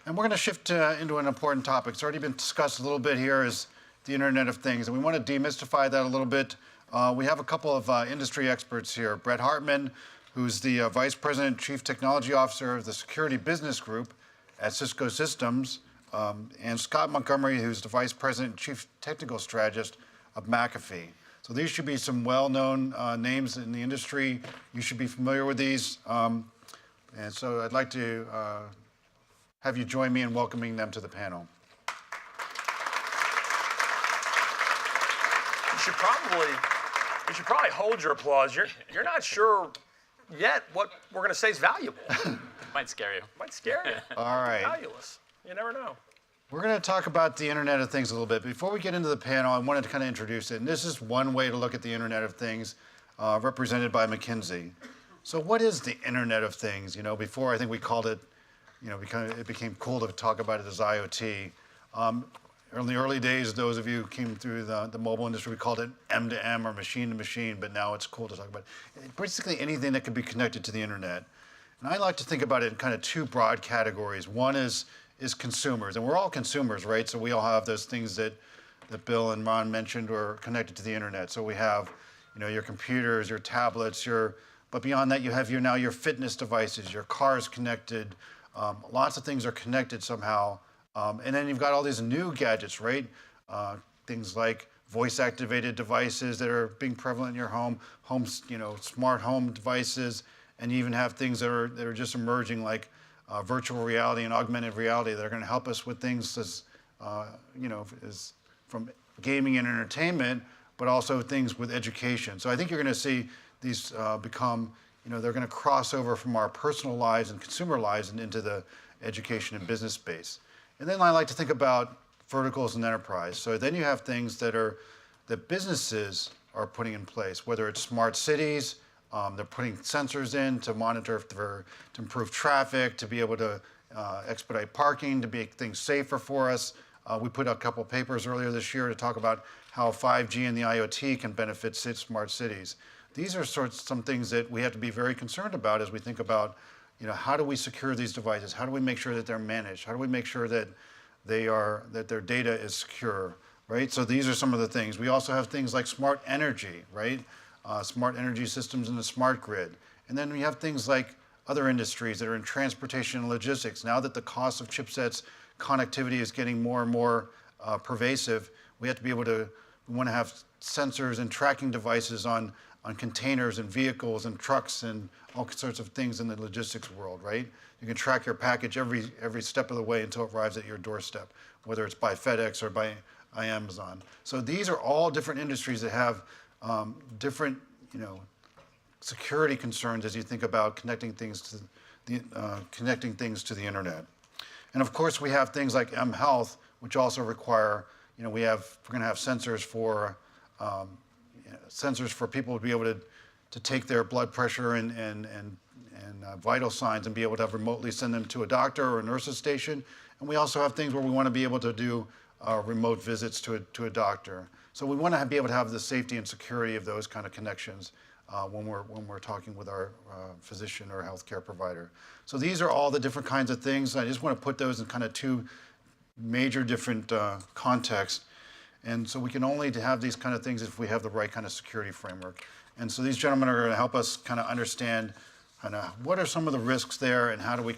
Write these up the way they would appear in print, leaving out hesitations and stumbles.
And we're going to shift into an important topic. It's already been discussed a little bit here, is the Internet of Things. And we want to demystify that a little bit. We have a couple of industry experts here. Bret Hartman, who's the Vice President and Chief Technology Officer of the Security Business Group at Cisco Systems, and Scott Montgomery, who's the Vice President and Chief Technical Strategist of McAfee. So these should be some well-known names in the industry. You should be familiar with these. And so I'd like to have you join me in welcoming them to the panel. You should probably hold your applause. You're not sure yet what we're going to say is valuable. Might scare you. Might scare you. All right. Valueless. You never know. We're going to talk about the Internet of Things a little bit. Before we get into the panel, I wanted to kind of introduce it. And this is one way to look at the Internet of Things, represented by McKinsey. So what is the Internet of Things? You know, before I think we called it, you know, it became cool to talk about it as IoT. In the early days, those of you who came through the mobile industry, we called it M2M or machine to machine, but now it's cool to talk about it. Basically anything that can be connected to the Internet. And I like to think about it in kind of two broad categories. One is consumers, and we're all consumers, right? So we all have those things that Bill and Ron mentioned are connected to the Internet. So we have, you know, your computers, your tablets, but beyond that, you have now your fitness devices, your car is connected. Lots of things are connected somehow. And then you've got all these new gadgets, right? Things like voice-activated devices that are being prevalent in your home, you know, smart home devices, and you even have things that are just emerging like virtual reality and augmented reality that are going to help us with things as, you know, as from gaming and entertainment, but also things with education. So I think you're going to see these become, you know, they're going to cross over from our personal lives and consumer lives and into the education and business space. And then I like to think about verticals and enterprise. So then you have things that businesses are putting in place, whether it's smart cities, they're putting sensors in to monitor to improve traffic, to be able to expedite parking, to make things safer for us. We put out a couple of papers earlier this year to talk about how 5G and the IoT can benefit smart cities. These are some things that we have to be very concerned about as we think about, you know, how do we secure these devices? How do we make sure that they're managed? How do we make sure that that their data is secure, right? So these are some of the things. We also have things like smart energy, right? Smart energy systems in the smart grid. And then we have things like other industries that are in transportation and logistics. Now that the cost of chipsets, connectivity is getting more and more pervasive, we have to be able to, we want to have sensors and tracking devices on containers and vehicles and trucks and all sorts of things in the logistics world, right? You can track your package every step of the way until it arrives at your doorstep, whether it's by FedEx or by Amazon. So these are all different industries that have different, you know, security concerns as you think about connecting things to the Internet. And of course, we have things like mHealth, which also require, you know, we're going to have sensors for people to be able to take their blood pressure and vital signs and be able to remotely send them to a doctor or a nurse's station. And we also have things where we want to be able to do remote visits to a doctor. So we want to be able to have the safety and security of those kind of connections when we're talking with our physician or healthcare provider. So these are all the different kinds of things. I just want to put those in kind of two major different contexts. And so we can only have these kind of things if we have the right kind of security framework. And so these gentlemen are going to help us kind of understand kind of what are some of the risks there and how do we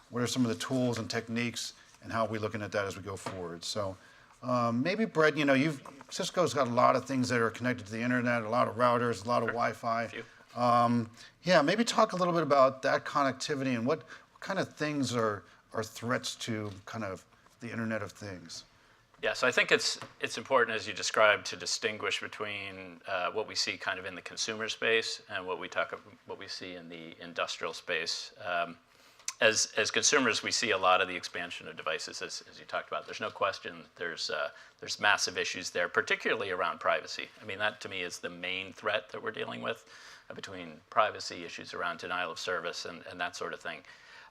what are some of the tools and techniques and how are we looking at that as we go forward. So maybe Bret, you know, Cisco's got a lot of things that are connected to the Internet, a lot of routers, a lot of Wi-Fi. Yeah, maybe talk a little bit about that connectivity and what kind of things are threats to kind of the Internet of Things. Yeah, so I think it's important, as you described, to distinguish between what we see kind of in the consumer space and what we see in the industrial space. As consumers, we see a lot of the expansion of devices, as you talked about. There's no question there's massive issues there, particularly around privacy. I mean, that to me is the main threat that we're dealing with, between privacy issues around denial of service and that sort of thing.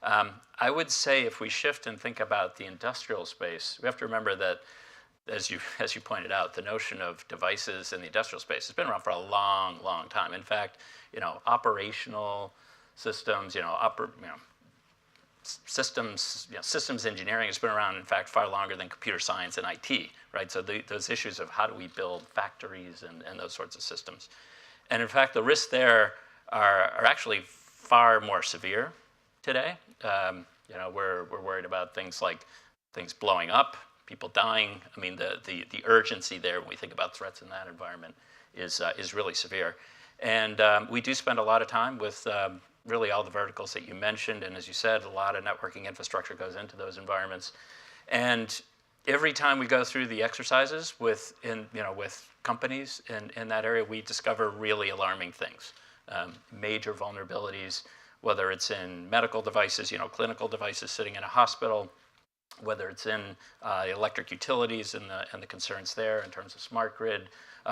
I would say if we shift and think about the industrial space, we have to remember that, as you pointed out, the notion of devices in the industrial space has been around for a long, long time. In fact, you know, operational systems, systems engineering has been around, in fact, far longer than computer science and IT, right? So those issues of how do we build factories and those sorts of systems. And in fact, the risks there are actually far more severe today. We're worried about things like things blowing up, people dying. I mean, the urgency there when we think about threats in that environment is really severe. And we do spend a lot of time with really all the verticals that you mentioned, and as you said, a lot of networking infrastructure goes into those environments. And every time we go through the exercises with companies in that area, we discover really alarming things, major vulnerabilities, whether it's in medical devices, clinical devices sitting in a hospital, whether it's in electric utilities and the concerns there in terms of smart grid,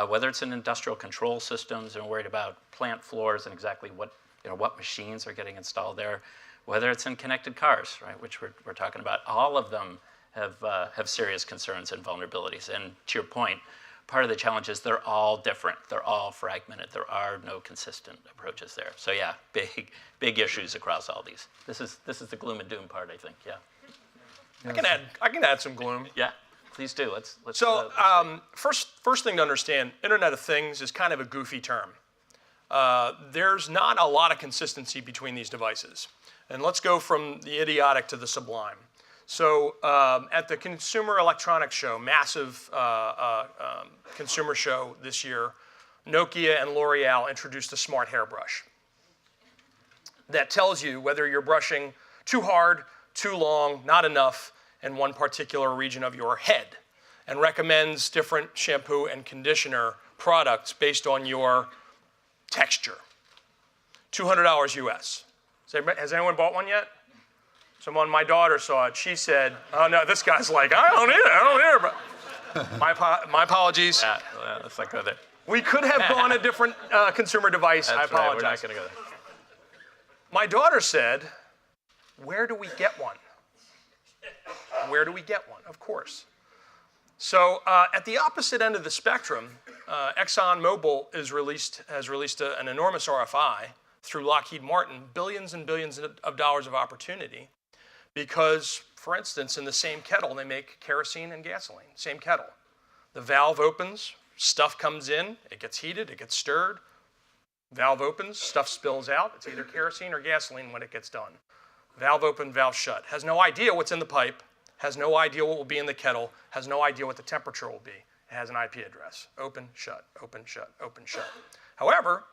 whether it's in industrial control systems and worried about plant floors and exactly what machines are getting installed there, whether it's in connected cars, right, which we're talking about. All of them have serious concerns and vulnerabilities. And to your point, part of the challenge is they're all different. They're all fragmented. There are no consistent approaches there. So yeah, big issues across all these. This is the gloom and doom part, I think. Yeah. I can add some gloom. Yeah, please do. Let's first thing to understand, Internet of Things is kind of a goofy term. There's not a lot of consistency between these devices. And let's go from the idiotic to the sublime. So at the Consumer Electronics Show, massive consumer show this year, Nokia and L'Oreal introduced a smart hairbrush that tells you whether you're brushing too hard, too long, not enough in one particular region of your head, and recommends different shampoo and conditioner products based on your texture. $200 US. Has anyone bought one yet? My daughter saw it. She said, "Oh no, this guy's like, I don't need it. But my apologies. Yeah, let's not go there. We could have gone a different consumer device. That's I apologize. Right. We're not going to go there. My daughter said, "Where do we get one? Where do we get one?" Of course. So at the opposite end of the spectrum, ExxonMobil has released an enormous RFI through Lockheed Martin, billions and billions of dollars of opportunity, because, for instance, in the same kettle, they make kerosene and gasoline, same kettle. The valve opens, stuff comes in, it gets heated, it gets stirred, valve opens, stuff spills out. It's either kerosene or gasoline when it gets done. Valve open, valve shut. Has no idea what's in the pipe, has no idea what will be in the kettle, has no idea what the temperature will be. It has an IP address. Open, shut, open, shut, open, shut. However,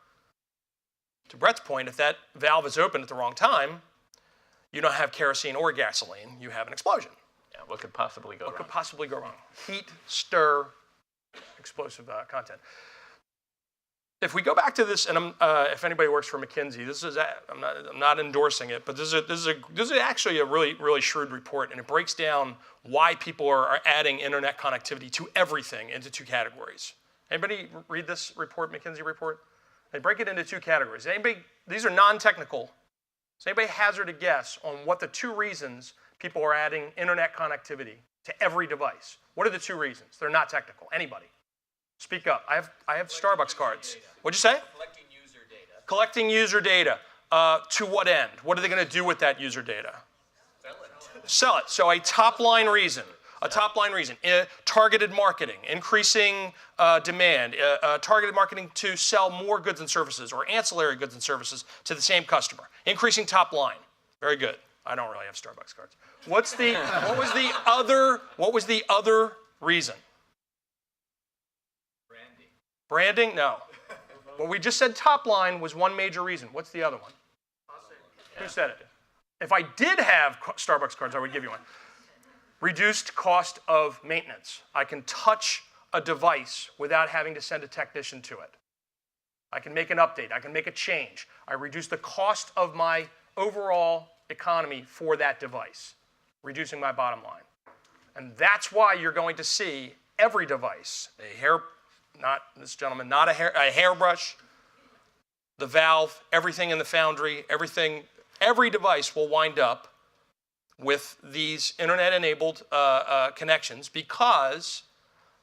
to Bret's point, if that valve is open at the wrong time, you don't have kerosene or gasoline, you have an explosion. Yeah, what could possibly go wrong? What could possibly go wrong? Heat, stir, explosive content. If we go back to this, and if anybody works for McKinsey, I'm not endorsing it, but this is actually a really shrewd report, and it breaks down why people are adding internet connectivity to everything into two categories. Anybody read this report, McKinsey report? They break it into two categories. These are non-technical. Does anybody hazard a guess on what the two reasons people are adding internet connectivity to every device? What are the two reasons? They're not technical. Anybody? Speak up. I have Starbucks cards. What'd you say? Collecting user data. Collecting user data. To what end? What are they going to do with that user data? Sell it. Sell it. So a top-line reason. Targeted marketing, increasing demand, targeted marketing to sell more goods and services or ancillary goods and services to the same customer. Increasing top line. Very good. I don't really have Starbucks cards. What was the other reason? Branding? No. What we just said top line was one major reason. What's the other one? Who said it? If I did have Starbucks cards, I would give you one. Reduced cost of maintenance. I can touch a device without having to send a technician to it. I can make an update. I can make a change. I reduce the cost of my overall economy for that device, reducing my bottom line. And that's why you're going to see every device, not a hairbrush, the valve, everything in the foundry, every device will wind up with these internet-enabled connections because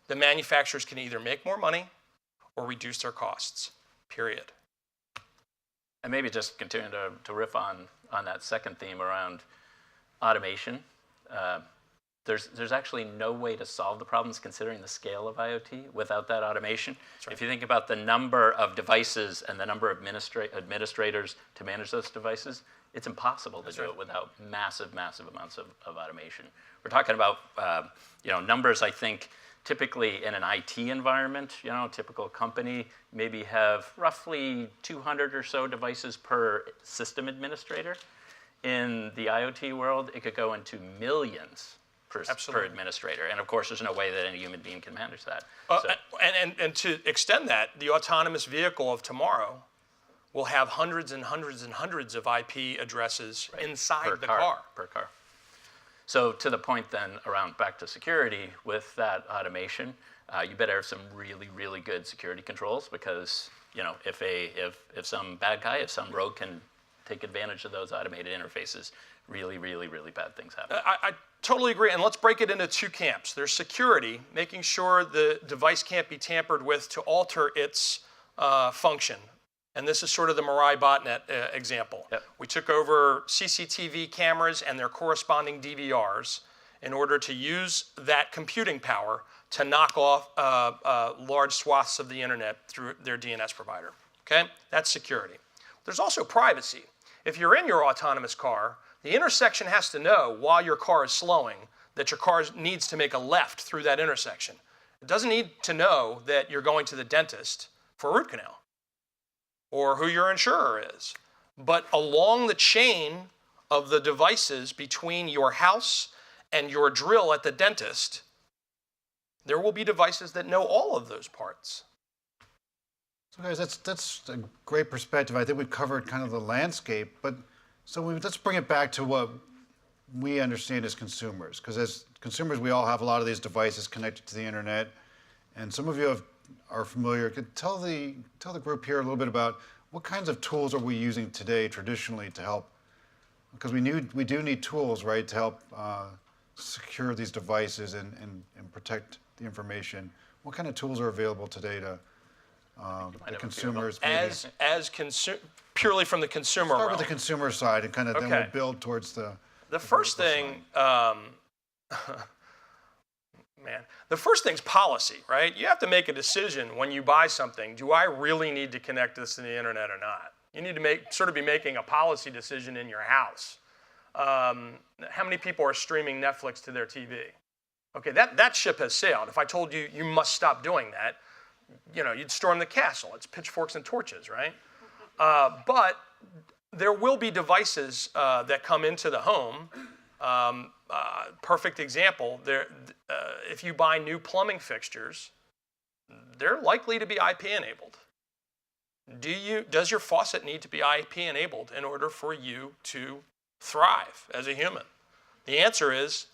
the manufacturers can either make more money or reduce their costs, period. And maybe just continuing to riff on that second theme around automation. There's actually no way to solve the problems considering the scale of IoT without that automation. If you think about the number of devices and the number of administrators to manage those devices, it's impossible to do it without massive, massive amounts of automation. We're talking about numbers, I think, typically in an IT environment, typical company maybe have roughly 200 or so devices per system administrator. In the IoT world, it could go into millions per administrator. And of course, there's no way that any human being can manage that. And to extend that, the autonomous vehicle of tomorrow will have hundreds and hundreds and hundreds of IP addresses inside the car. Per car. So to the point then around back to security, with that automation, you better have some really, really good security controls because if some bad guy, if some rogue can take advantage of those automated interfaces, really, really, really bad things happen. I totally agree, and let's break it into two camps. There's security, making sure the device can't be tampered with to alter its function. And this is sort of the Mirai botnet example. Yep. We took over CCTV cameras and their corresponding DVRs in order to use that computing power to knock off large swaths of the internet through their DNS provider. Okay, that's security. There's also privacy. If you're in your autonomous car, the intersection has to know while your car is slowing that your car needs to make a left through that intersection. It doesn't need to know that you're going to the dentist for a root canal or who your insurer is. But along the chain of the devices between your house and your drill at the dentist, there will be devices that know all of those parts. So guys, that's a great perspective. I think we've covered kind of the landscape, but let's bring it back to what we understand as consumers, because as consumers, we all have a lot of these devices connected to the internet, and some of you are familiar. Could tell the group here a little bit about what kinds of tools are we using today traditionally to help, because we do need tools, right, to help secure these devices and protect the information. What kind of tools are available today to the consumers? Purely from the consumer realm. Start with the consumer side and kind of then we'll build towards the first thing. The first thing's policy, right? You have to make a decision when you buy something. Do I really need to connect this to the internet or not? You need to be making a policy decision in your house. How many people are streaming Netflix to their TV? Okay, that ship has sailed. If I told you you must stop doing that, you'd storm the castle. It's pitchforks and torches, right? But there will be devices that come into the home. Perfect example, if you buy new plumbing fixtures, they're likely to be IP enabled. Does your faucet need to be IP enabled in order for you to thrive as a human? The answer is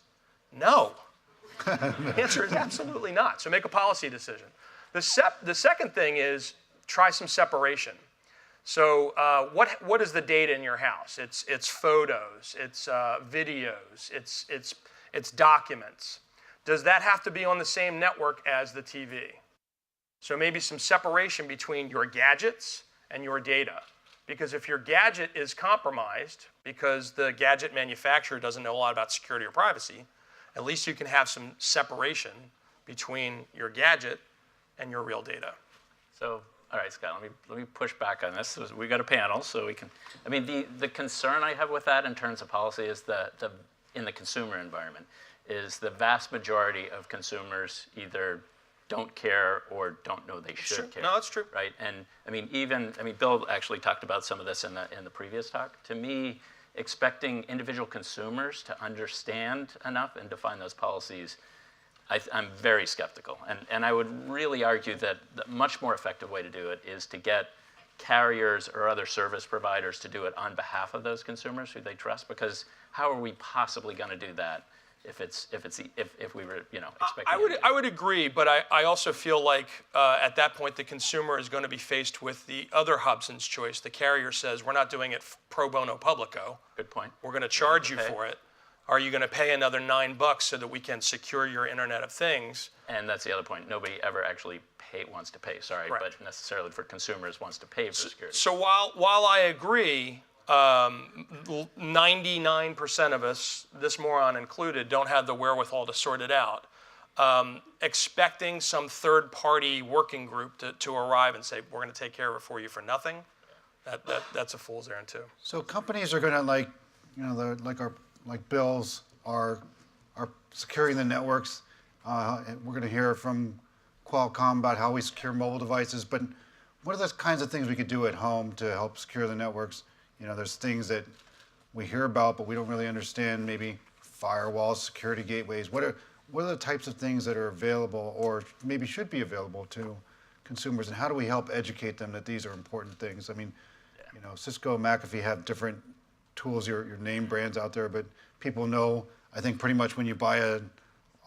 no. The answer is absolutely not. So make a policy decision. The second thing is try some separation. So what is the data in your house? It's photos, it's videos, it's documents. Does that have to be on the same network as the TV? So maybe some separation between your gadgets and your data. Because if your gadget is compromised because the gadget manufacturer doesn't know a lot about security or privacy, at least you can have some separation between your gadget and your real data. So, all right, Scott, let me push back on this. We got a panel, so we can. I mean, the concern I have with that in terms of policy is in the consumer environment is the vast majority of consumers either don't care or don't know they should care. No, that's true. Right, and Bill actually talked about some of this in the previous talk. To me, expecting individual consumers to understand enough and define those policies, I'm very skeptical. And I would really argue that the much more effective way to do it is to get carriers or other service providers to do it on behalf of those consumers who they trust, because how are we possibly going to do that if we were expecting? I would agree, but I also feel like at that point the consumer is going to be faced with the other Hobson's choice. The carrier says, we're not doing it pro bono publico. Good point. We're going to charge you for it. Are you going to pay another $9 so that we can secure your Internet of Things? And that's the other point. Nobody ever actually wants to pay, Right. but necessarily for consumers wants to pay for security. So while I agree, 99% of us, this moron included, don't have the wherewithal to sort it out. Expecting some third-party working group to arrive and say, we're going to take care of it for you for nothing, that's a fool's errand too. So companies are going to like Bill's are securing the networks. And we're going to hear from Qualcomm about how we secure mobile devices. But what are the kinds of things we could do at home to help secure the networks? There's things that we hear about, but we don't really understand. Maybe firewalls, security gateways. What are the types of things that are available, or maybe should be available to consumers, and how do we help educate them that these are important things? I mean, Cisco and McAfee have different tools, your name brands out there, but people know, I think pretty much when you buy a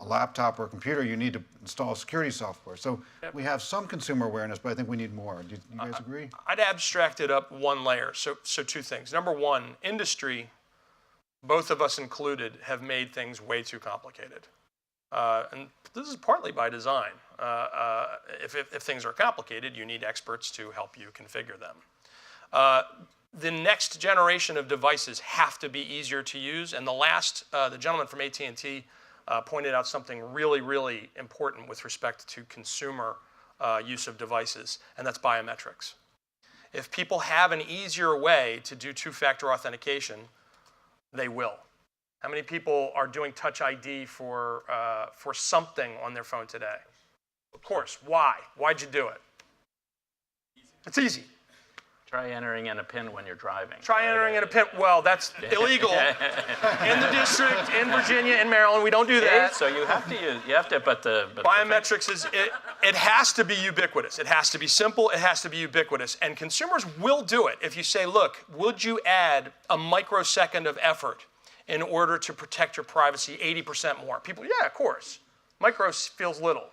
laptop or a computer, you need to install security software. So we have some consumer awareness, but I think we need more. Do you guys agree? I'd abstract it up one layer. So two things. Number one, industry, both of us included, have made things way too complicated. And this is partly by design. If things are complicated, you need experts to help you configure them. The next generation of devices have to be easier to use. And the gentleman from AT&T pointed out something really, really important with respect to consumer use of devices, and that's biometrics. If people have an easier way to do two-factor authentication, they will. How many people are doing Touch ID for something on their phone today? Of course. Why? Why'd you do it? It's easy. Try entering in a PIN when you're driving. Try entering in a PIN. Well, that's illegal in the district, in Virginia, in Maryland. We don't do that. So you have to, but biometrics it has to be ubiquitous. It has to be simple. It has to be ubiquitous. And consumers will do it. If you say, look, would you add a microsecond of effort in order to protect your privacy 80% more? People, yeah, of course. Micro feels little.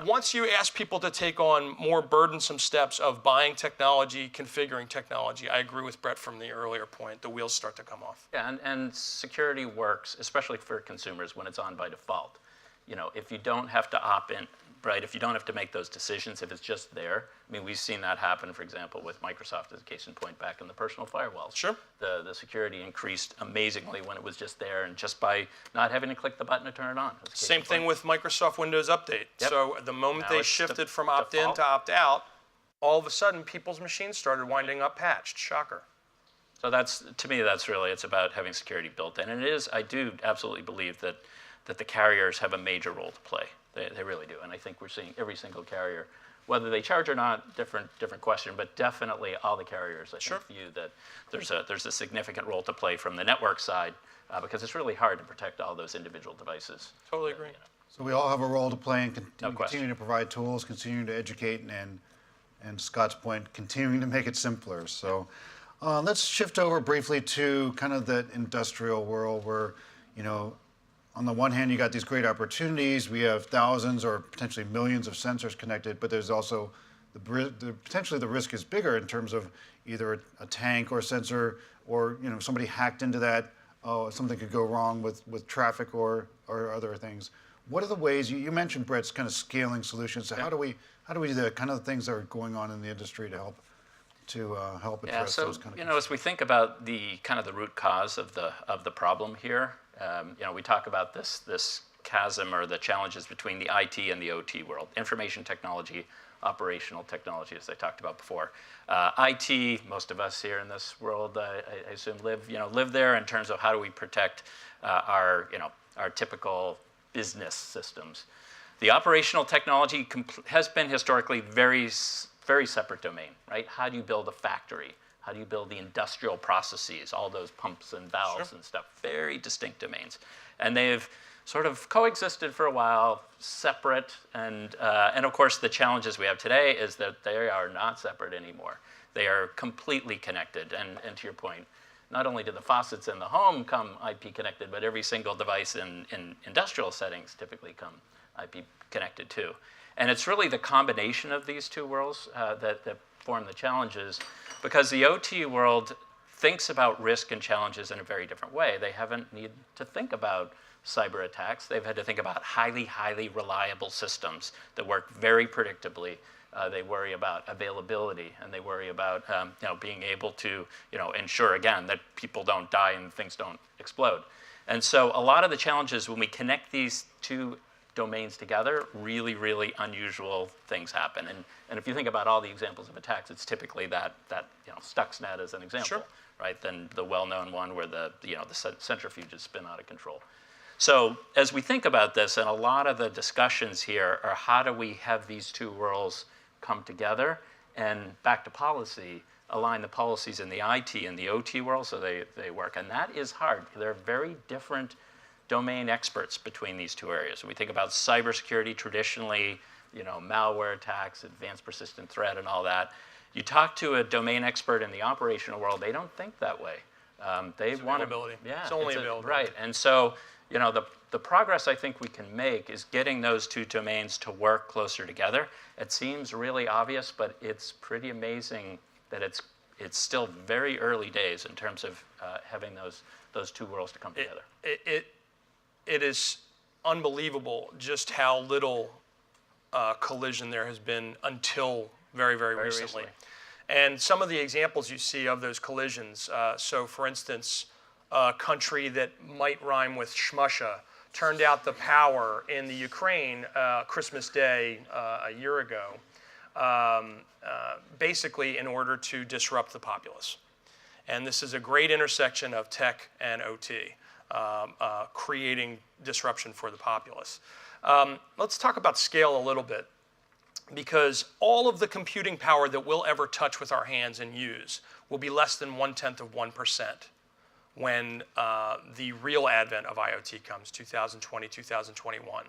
Once you ask people to take on more burdensome steps of buying technology, configuring technology, I agree with Bret from the earlier point, the wheels start to come off. Yeah, and security works, especially for consumers, when it's on by default. If you don't have to opt in, right, if you don't have to make those decisions, if it's just there. I mean, we've seen that happen, for example, with Microsoft as a case in point back in the personal firewalls. Sure. The security increased amazingly when it was just there, and just by not having to click the button to turn it on. Same thing with Microsoft Windows Update. Yep. So the moment they shifted from opt-in to opt-out, all of a sudden people's machines started winding up patched. Shocker. So to me, that's really, it's about having security built in. And it is, I do absolutely believe that the carriers have a major role to play. They really do. And I think we're seeing every single carrier, whether they charge or not, different question, but definitely all the carriers, I think, view that there's a significant role to play from the network side, because it's really hard to protect all those individual devices. Totally agree. So we all have a role to play in No continuing to provide tools, continuing to educate, and Scott's point, continuing to make it simpler. So let's shift over briefly to kind of the industrial world where, on the one hand, you got these great opportunities. We have thousands or potentially millions of sensors connected, but there's also potentially the risk is bigger in terms of either a tank or a sensor, or somebody hacked into that. Oh, something could go wrong with traffic or other things. What are the ways you mentioned, Bret's kind of scaling solutions? So how do we do the kind of things that are going on in the industry to help address those kind of as we think about the kind of the root cause of the problem here, we talk about this chasm or the challenges between the IT and the OT world, information technology, operational technology, as I talked about before. IT, most of us here in this world, I assume, live there in terms of how do we protect our typical business systems. The operational technology has been historically very separate domain, right? How do you build a factory? How do you build the industrial processes, all those pumps and valves and stuff? Very distinct domains. And they've sort of coexisted for a while, separate. And of course, the challenges we have today is that they are not separate anymore. They are completely connected. And to your point, not only do the faucets in the home come IP connected, but every single device in industrial settings typically come IP connected too. And it's really the combination of these two worlds that form the challenges, because the OT world thinks about risk and challenges in a very different way. They haven't needed to think about cyber attacks. They've had to think about highly, highly reliable systems that work very predictably They worry about availability, and they worry about being able to ensure again that people don't die and things don't explode. And so a lot of the challenges when we connect these two domains together, really, really unusual things happen. And if you think about all the examples of attacks, it's typically that Stuxnet as an example, Sure. right? Then the well-known one where the centrifuges spin out of control. So as we think about this, and a lot of the discussions here are how do we have these two worlds come together, and back to policy, align the policies in the IT and the OT world so they work. And that is hard. They're very different domain experts between these two areas. When we think about cybersecurity, traditionally, malware attacks, advanced persistent threat, and all that. You talk to a domain expert in the operational world, they don't think that way. They want availability. Yeah, It's only availability. Right, and so the progress I think we can make is getting those two domains to work closer together. It seems really obvious, but it's pretty amazing that it's still very early days in terms of having those two worlds to come together. It is unbelievable just how little collision there has been until very, very recently. And some of the examples you see of those collisions, so for instance, a country that might rhyme with Shmusha turned out the power in the Ukraine Christmas Day a year ago, basically in order to disrupt the populace. And this is a great intersection of tech and OT, creating disruption for the populace. Let's talk about scale a little bit, because all of the computing power that we'll ever touch with our hands and use will be less than 1/10% when the real advent of IoT comes, 2020, 2021.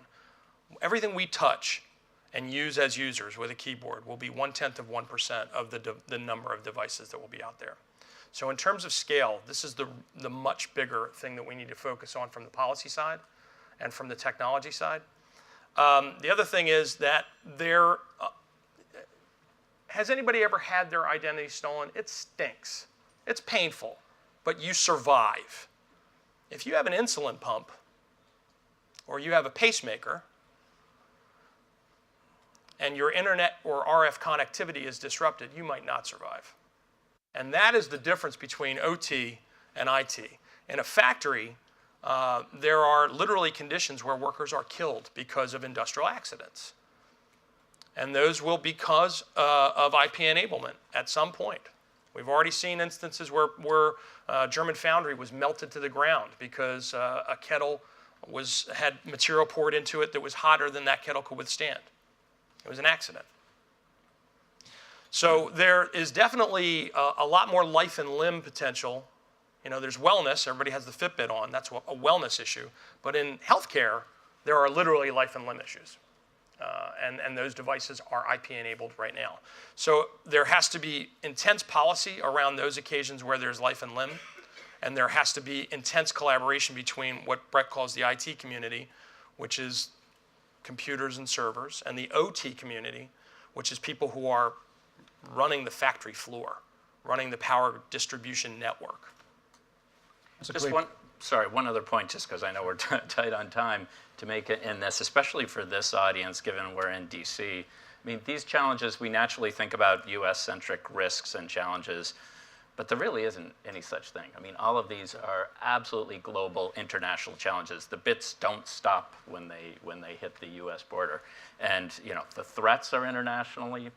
Everything we touch and use as users with a keyboard will be 1/10% of the number of devices that will be out there. So in terms of scale, this is the much bigger thing that we need to focus on from the policy side and from the technology side. The other thing is that has anybody ever had their identity stolen? It stinks. It's painful, but you survive. If you have an insulin pump or you have a pacemaker and your internet or RF connectivity is disrupted, you might not survive. And that is the difference between OT and IT. In a factory, there are literally conditions where workers are killed because of industrial accidents. And those will be because of IP enablement at some point. We've already seen instances where German foundry was melted to the ground because a kettle had material poured into it that was hotter than that kettle could withstand. It was an accident. So there is definitely a lot more life and limb potential. There's wellness. Everybody has the Fitbit on. That's a wellness issue. But in healthcare, there are literally life and limb issues. And those devices are IP enabled right now. So there has to be intense policy around those occasions where there's life and limb. And there has to be intense collaboration between what Bret calls the IT community, which is computers and servers, and the OT community, which is people who are running the factory floor, running the power distribution network. Just one other point, just because I know we're tight on time, to make it in this, especially for this audience, given we're in DC. I mean, these challenges, we naturally think about US-centric risks and challenges, but there really isn't any such thing. I mean, all of these are absolutely global, international challenges. The bits don't stop when they hit the US border. And, the threats are internationally,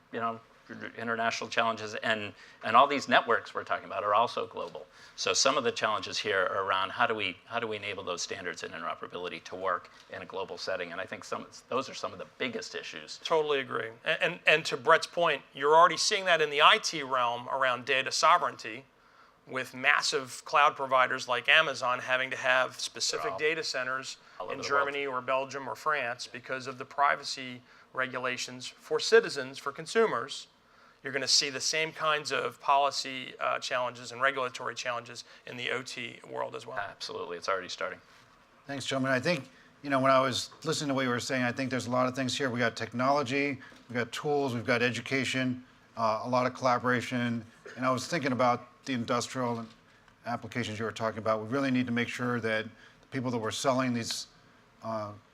international challenges, and all these networks we're talking about are also global. So some of the challenges here are around how do we enable those standards and interoperability to work in a global setting, and I think those are some of the biggest issues. Totally agree. And to Bret's point, you're already seeing that in the IT realm around data sovereignty, with massive cloud providers like Amazon having to have specific data centers in Germany or Belgium or France because of the privacy regulations for citizens, for consumers. You're going to see the same kinds of policy challenges and regulatory challenges in the OT world as well. Absolutely, it's already starting. Thanks, gentlemen. I think, when I was listening to what you were saying, I think there's a lot of things here. We got technology, we've got tools, we've got education, a lot of collaboration. And I was thinking about the industrial applications you were talking about. We really need to make sure that the people that we're selling these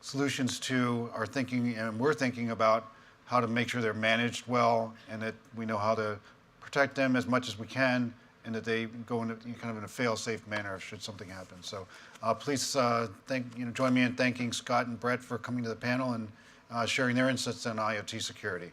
solutions to are thinking, and we're thinking about how to make sure they're managed well, and that we know how to protect them as much as we can, and that they go in kind of in a fail-safe manner should something happen. So please join me in thanking Scott and Bret for coming to the panel and sharing their insights on IoT security.